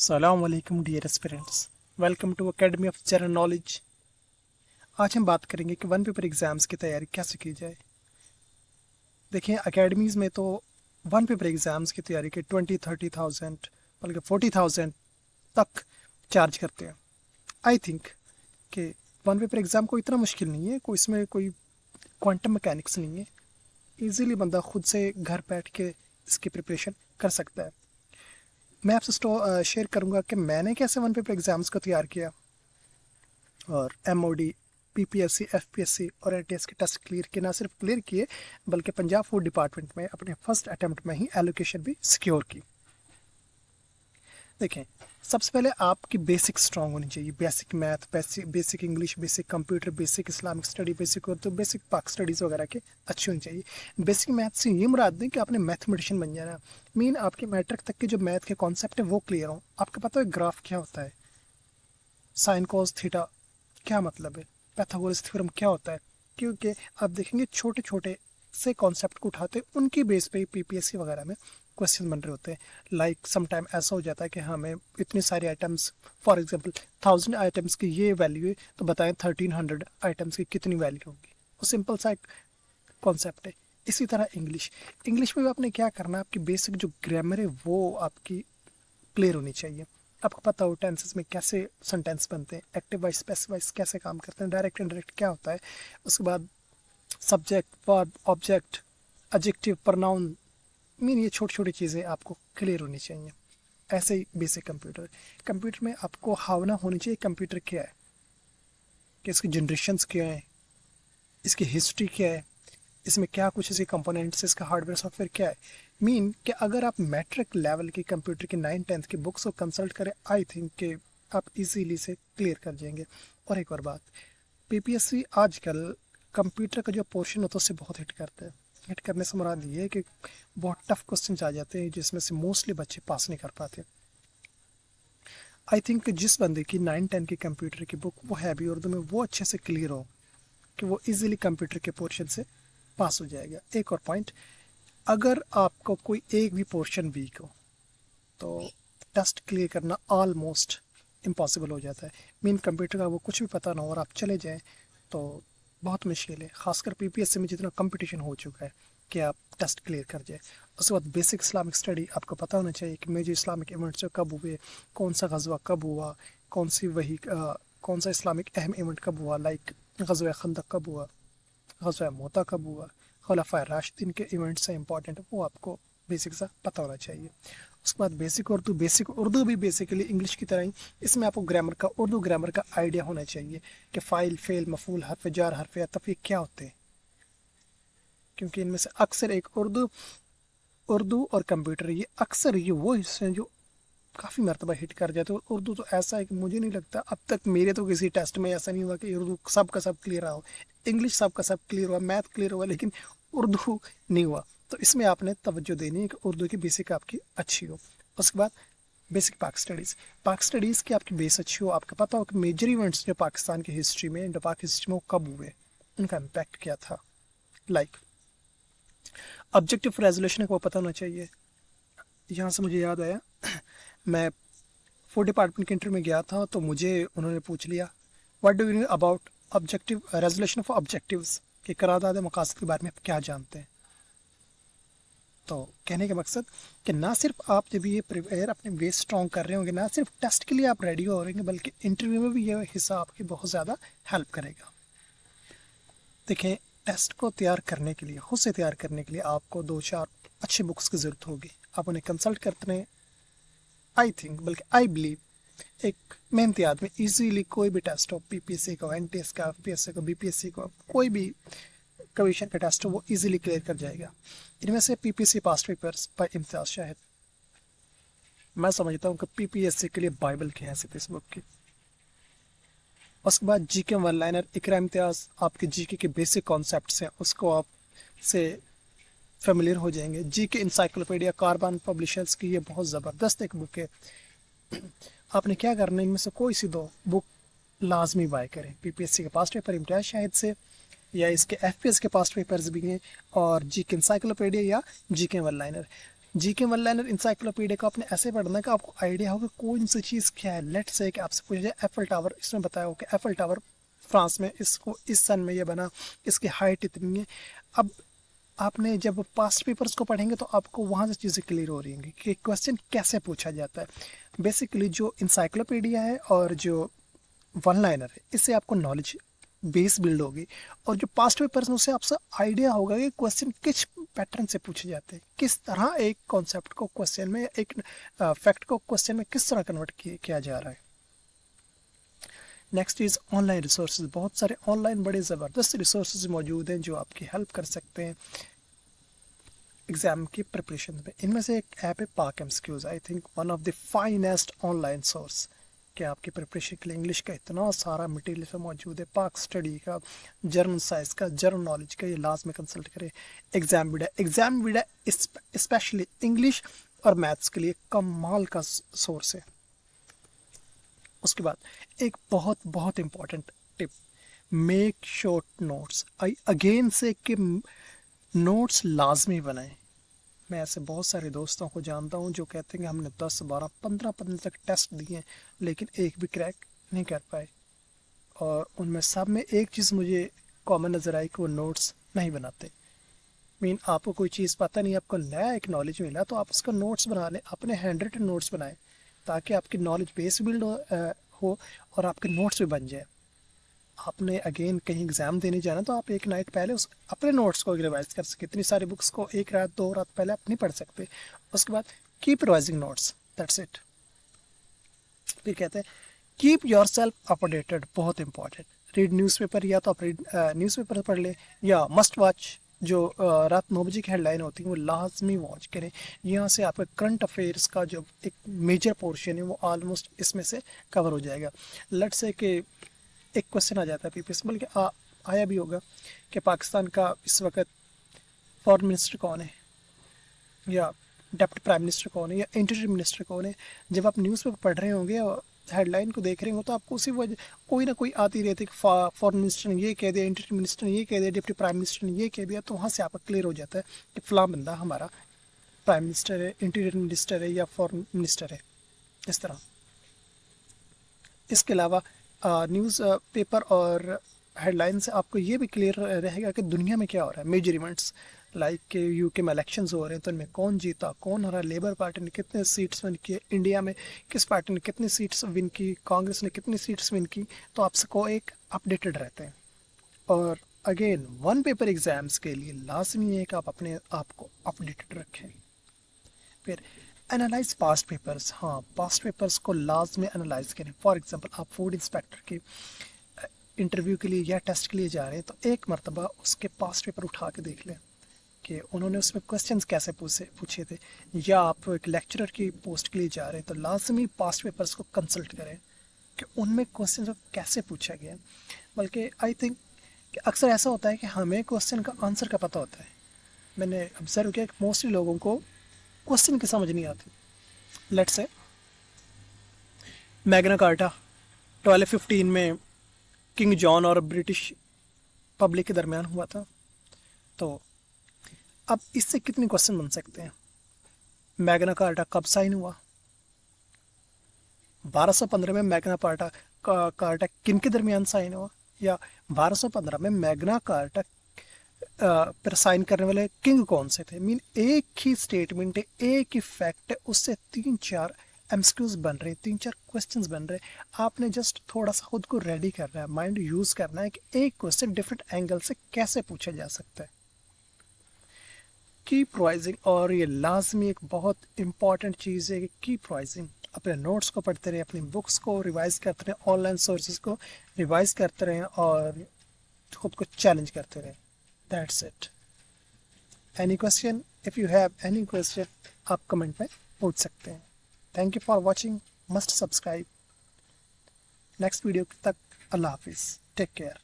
सलाम वालेकुम dear aspirants, welcome to academy of general knowledge. आज हम बात करेंगे कि वन पेपर एग्ज़ाम्स की तैयारी कैसे की जाए। देखिए, एकेडमीज़ में तो वन पेपर एग्ज़ाम्स की तैयारी के 20-30,000 बल्कि 40,000 तक चार्ज करते हैं। आई थिंक कि वन पेपर एग्ज़ाम को इतना मुश्किल नहीं है, कोई इसमें कोई क्वांटम मैकेनिक्स नहीं है। ईज़िली बंदा खुद से घर बैठ के इसकी प्रिपरेशन कर सकता है। मैं आपसे शेयर करूंगा कि मैंने कैसे वन पेपर एग्ज़ाम्स को तैयार किया और एमओडी, पीपीएससी, एफपीएससी और एटीएस के टेस्ट क्लियर किए। ना सिर्फ क्लियर किए बल्कि पंजाब फूड डिपार्टमेंट में अपने फर्स्ट अटेम्प्ट में ही एलोकेशन भी सिक्योर की। देखें, सबसे पहले आपकी बेसिक स्ट्रांग होनी चाहिए। Basic math, basic English, basic computer, basic Islamic study, basic Urdu, basic पाक स्टडीज़ वगैरह के अच्छी होनी चाहिए। बेसिक मैथ से ये मुराद दें कि आपने मैथमेटिशियन बन जाना। मीन आपके मैट्रिक तक के जो मैथ के कॉन्सेप्ट है वो क्लियर हो। आपको पता है ग्राफ क्या होता है, साइन कॉस थीटा क्या मतलब है, पाइथागोरस थ्योरम क्या होता है। क्योंकि आप देखेंगे छोटे छोटे से कॉन्सेप्ट को उठाते उनकी बेस पे पीपीएससी वगैरह में क्वेश्चन बन रहे होते हैं। लाइक सम टाइम ऐसा हो जाता है कि हमें इतने सारे आइटम्स, फॉर एग्जांपल 1000 आइटम्स की ये वैल्यू है तो बताएं 1300 आइटम्स की कितनी वैल्यू होगी। वो सिंपल सा एक कॉन्सेप्ट है। इसी तरह इंग्लिश इंग्लिश में भी आपने क्या करना है, आपकी बेसिक जो ग्रामर है वो आपकी क्लियर होनी चाहिए। आपको पता हो टेंसेस में कैसे सेंटेंस बनते हैं, एक्टिव वाइज, पैसिव वाइज कैसे काम करते हैं, डायरेक्ट इनडायरेक्ट क्या होता है। उसके बाद subject, verb, object, adjective, pronoun, mean ये छोटी छोटी चीज़ें आपको क्लियर होनी चाहिए। ऐसे ही बेसिक कंप्यूटर कंप्यूटर में आपको भावना होनी चाहिए कंप्यूटर क्या है, कि इसकी जनरेशन्स क्या है, इसकी हिस्ट्री क्या है, इसमें क्या कुछ इसके कंपोनेंट्स, इसका हार्डवेयर सॉफ्टवेयर क्या है। मीन कि अगर आप मैट्रिक लेवल की कंप्यूटर की 9-10 की बुक्स को कंसल्ट करें, आई थिंक कि आप इजीली से क्लियर कर जाएंगे। और एक और बात, पीपीएससी आजकल कंप्यूटर का जो पोर्शन होता है उससे बहुत हिट करता है। हिट करने से मुराद ये है कि बहुत टफ क्वेश्चन आ जाते हैं जिसमें से मोस्टली बच्चे पास नहीं कर पाते। आई थिंक जिस बंदे की 9-10 की कंप्यूटर की बुक वो है भी उर्दू में, वो अच्छे से क्लियर हो कि वो इजीली कंप्यूटर के पोर्शन से पास हो जाएगा। एक और पॉइंट, अगर आपको कोई एक भी पोर्शन वीक हो तो टेस्ट क्लियर करना ऑलमोस्ट इम्पॉसिबल हो जाता है। मीन कंप्यूटर का वो कुछ भी पता ना हो और आप चले जाएं तो बहुत मुश्किल है। खासकर पीपीएससी में जितना कंपटीशन हो चुका है कि आप टेस्ट क्लियर कर जाए। उसके बाद बेसिक इस्लामिक स्टडी आपको पता होना चाहिए कि मेजर इस्लामिक इवेंट्स कब हुए, कौन सा गजवा कब हुआ, कौन सा इस्लामिक अहम इवेंट कब हुआ, लाइक गजवा खंदक कब हुआ, गजवा मोता कब हुआ, खुलफाए राशिदीन के इवेंट्स हैं इंपॉर्टेंट, वो आपको बेसिक सा पता होना चाहिए। उसके बाद बेसिक उर्दू भी बेसिकली इंग्लिश की तरह ही इसमें आपको ग्रामर का, उर्दू ग्रामर का आइडिया होना चाहिए कि फ़ाइल, फेल, मफूल, हर्फ जार, हर्फ अतफ़ ये क्या होते हैं। क्योंकि इनमें से अक्सर एक उर्दू उर्दू और कंप्यूटर ये अक्सर ये वो हिस्से हैं जो काफ़ी मरतबा हिट कर जाते हैं। और उर्दू तो ऐसा है कि मुझे नहीं लगता अब तक मेरे तो किसी टेस्ट में ऐसा नहीं हुआ कि उर्दू सब का सब क्लियर रहा हो। इंग्लिश सब का सब क्लियर हुआ, मैथ क्लियर हुआ, लेकिन उर्दू नहीं हुआ। तो इसमें आपने तवज्जो देनी है कि उर्दू की बेसिक आपकी अच्छी हो। उसके बाद बेसिक पाक स्टडीज़ की आपकी बेस अच्छी हो। आपको पता हो कि मेजर इवेंट्स जो पाकिस्तान की हिस्ट्री में, इंडो पाक हिस्ट्री में वो कब हुए, उनका इम्पैक्ट क्या था। लाइक ऑब्जेक्टिव रेजोल्यूशन को पता होना चाहिए। यहाँ से मुझे याद आया, मैं फूड डिपार्टमेंट के इंटरव्यू में गया था तो मुझे उन्होंने पूछ लिया what do you know about objective resolution of objectives, कि करारदाद मकासद के बारे में आप क्या जानते हैं। तो कहने का मकसद कि ना सिर्फ आप जब ये प्रिपेयर अपने बेस स्ट्रॉन्ग कर रहे होंगे, ना सिर्फ टेस्ट के लिए आप रेडी हो रहेंगे, बल्कि इंटरव्यू में भी ये हिस्सा आपकी बहुत ज़्यादा हेल्प करेगा। देखें, टेस्ट को तैयार करने के लिए, खुद से तैयार करने के लिए आपको 2-4 अच्छी बुक्स की ज़रूरत होगी। आप उन्हें कंसल्ट करते हैं। आई थिंक बल्कि आई बिलीव एक मेहनती आदमी इजीली कोई भी टेस्ट हो, पीपीएससी का, एनटीएस का, एफपीएससी का, बीपीएससी का, कोई भी कमीशन का टेस्ट हो वो इजीली क्लियर कर जाएगा। इनमें से PPSC past papers by Imtiaz Shahid, मैं समझता हूँ कि पीपीएससी के लिए बाइबल की हैसियत इस बुक की। उसके बाद जीके वन लाइनर, इकरा इम्तियाज, आपके जीके के बेसिक कॉन्सेप्ट्स हैं उसको आप से फेमिलियर हो जाएंगे। जीके इंसाइक्लोपीडिया, कार्बन पब्लिशर्स की ये बहुत ज़बरदस्त एक बुक है। आपने क्या करना है, इनमें से कोई सी दो बुक लाजमी बाय करें। पीपीएससी के पास्ट पेपर इम्तियाज शाहिद से, या इसके एफपीएस के पास्ट पेपर्स भी हैं, और जीके इंसाइक्लोपीडिया या GK one liner. GK one liner encyclopedia को आपने ऐसे पढ़ना है कि आपको आइडिया होगा कौन सी चीज़ क्या है। लेट्स से कि आपसे पूछा जाए एफल टावर, इसमें बताया हो कि एफल टावर फ्रांस में, इसको इस सन में ये बना, इसकी हाइट इतनी है। अब आपने जब पास्ट पेपर्स को पढ़ेंगे तो आपको वहाँ से चीज़ें क्लियर हो रही होंगी कि क्वेश्चन कैसे पूछा जाता है। बेसिकली जो इंसाइक्लोपीडिया है और जो वन लाइनर है, इससे आपको नॉलेज बेस बिल्ड होगी, और जो पास्ट पेपर्स में उससे आपसे आइडिया होगा कि क्वेश्चन किस पैटर्न से पूछे जाते हैं, किस तरह एक कॉन्सेप्ट को क्वेश्चन में, एक फैक्ट को क्वेश्चन में किस तरह कन्वर्ट किया जा रहा है। Next is online resources. बहुत सारे ऑनलाइन बड़े ज़बरदस्त रिसोर्सेज मौजूद हैं जो आपकी हेल्प कर सकते हैं एग्ज़ाम की प्रिपरेशन में। इनमें से एक ऐप है पाक MCQs, I think one of the finest online source कि आपकी प्रिपरेशन के लिए इंग्लिश का इतना सारा मटेरियल इसमें मौजूद है। पाक स्टडी का, जर्मन साइंस का, जर्मन नॉलेज का, ये लाजमी कंसल्ट करें। एग्जाम वीडा स्पेशली इंग्लिश और मैथ्स के लिए कमाल का सोर्स है। उसके बाद एक बहुत बहुत important tip, make short notes. I again से कि नोट्स लाजमी बनाएं। मैं ऐसे बहुत सारे दोस्तों को जानता हूँ जो कहते हैं कि हमने 10, 12, 15 तक टेस्ट दिए लेकिन एक भी क्रैक नहीं कर पाए, और उनमें सब में एक चीज़ मुझे कॉमन नज़र आई कि वो नोट्स नहीं बनाते। आपको कोई चीज़ पता नहीं, आपको नया एक नॉलेज मिला तो आप उसका नोट्स बना लें, अपने हैंड रिटन नोट्स बनाएं ताकि आपकी नॉलेज बेस बिल्ड हो और आपके नोट्स भी बन जाए। आपने अगेन कहीं एग्ज़ाम देने जाना तो आप एक नाइट पहले उस अपने नोट्स को रिवाइज कर सके। इतनी सारी बुक्स को एक रात 2 रात पहले आप नहीं पढ़ सकते। उसके बाद keep revising notes, that's it. फिर कहते हैं कीप योर सेल्फ अपडेटेड, बहुत इंपॉर्टेंट। रीड न्यूज़पेपर, या तो आप न्यूज़पेपर पढ़ लें, या मस्ट वॉच जो रात 9 बजे की हेडलाइन होती है वो लाजमी वॉच करें। यहाँ से आपका करंट अफेयर्स का जो एक मेजर पोर्शन है वो ऑलमोस्ट इसमें से कवर हो जाएगा। लेट्स से कि एक क्वेश्चन आ जाता है पीपीएस, बल्कि आया भी होगा कि पाकिस्तान का इस वक्त फॉरेन मिनिस्टर कौन है, या डेप्टी प्राइम मिनिस्टर कौन है, या इंटीरियर मिनिस्टर कौन है। जब आप न्यूज़पेपर पढ़ रहे होंगे और हेडलाइन को देख रहे हो तो आपको उसी वजह कोई ना कोई आती रहती है कि फॉरेन मिनिस्टर ने ये कह दिया, इंटीरियर मिनिस्टर ने ये कह दिया, डिप्टी प्राइम मिनिस्टर ने ये कह दिया, तो वहाँ से आपका क्लियर हो जाता है कि फ़लाँ बंदा हमारा प्राइम मिनिस्टर है, इंटीरियर मिनिस्टर है, या फॉरेन मिनिस्टर है, इस तरह। इसके अलावा न्यूज़ पेपर और हेडलाइन से आपको ये भी क्लियर रहेगा कि दुनिया में क्या हो रहा है। मेजर इवेंट्स लाइक के यूके में इलेक्शंस हो रहे हैं तो उनमें कौन जीता, कौन हरा, लेबर पार्टी ने कितने सीट्स विन किए, इंडिया में किस पार्टी ने कितनी सीट्स विन की, कांग्रेस ने कितनी सीट्स विन की, तो आप सबको एक अपडेटेड रहते हैं। और अगेन वन पेपर एग्ज़ाम्स के लिए लाजमी है कि आप अपने आप को अपडेटेड रखें। फिर एनालाइज पास्ट पेपर्स, हाँ पास्ट पेपर्स को लाजमी एनालाइज करें। फॉर एग्जांपल आप फूड इंस्पेक्टर के इंटरव्यू के लिए या टेस्ट के लिए जा रहे हैं तो एक मरतबा उसके पास्ट पेपर उठा के देख लें कि उन्होंने उसमें क्वेश्चंस कैसे पूछे थे, या आप एक लेक्चरर की पोस्ट के लिए जा रहे हैं तो लाजमी पास्ट पेपर्स को कंसल्ट करें कि उनमें क्वेश्चन को कैसे पूछा गया। बल्कि आई थिंक कि अक्सर ऐसा होता है कि हमें क्वेश्चन का आंसर का पता होता है। मैंने ऑब्जर्व किया कि मोस्टली लोगों को क्वेश्चन की समझ नहीं आती। लेट्स से मैग्ना कार्टा 1215 में किंग जॉन और ब्रिटिश पब्लिक के दरमियान हुआ था, तो अब इससे कितने क्वेश्चन बन सकते हैं। मैग्ना कार्टा कब साइन हुआ, 1215 में मैग्ना कार्टा किन के दरमियान साइन हुआ, या 1215 में मैग्ना कार्टा पर साइन करने वाले किंग कौन से थे। एक ही स्टेटमेंट है, एक ही फैक्ट है, उससे 3-4 एमसीक्यूज बन रहे हैं, 3-4 क्वेश्चंस बन रहे हैं। आपने जस्ट थोड़ा सा खुद को रेडी करना है, माइंड यूज़ करना है कि एक क्वेश्चन डिफरेंट एंगल से कैसे पूछा जा सकता है। कीप रिवाइजिंग, और ये लाजमी एक बहुत इंपॉर्टेंट चीज़ है कि कीप रिवाइजिंग। अपने नोट्स को पढ़ते रहें, अपनी बुक्स को रिवाइज करते रहें, ऑनलाइन सोर्सेज को रिवाइज करते रहें और खुद को चैलेंज करते रहें। That's it. Any question? If you have any question, आप कमेंट में पूछ सकते हैं। Thank you for watching. Must subscribe. Next video तक अल्लाह हाफिज़. Take care.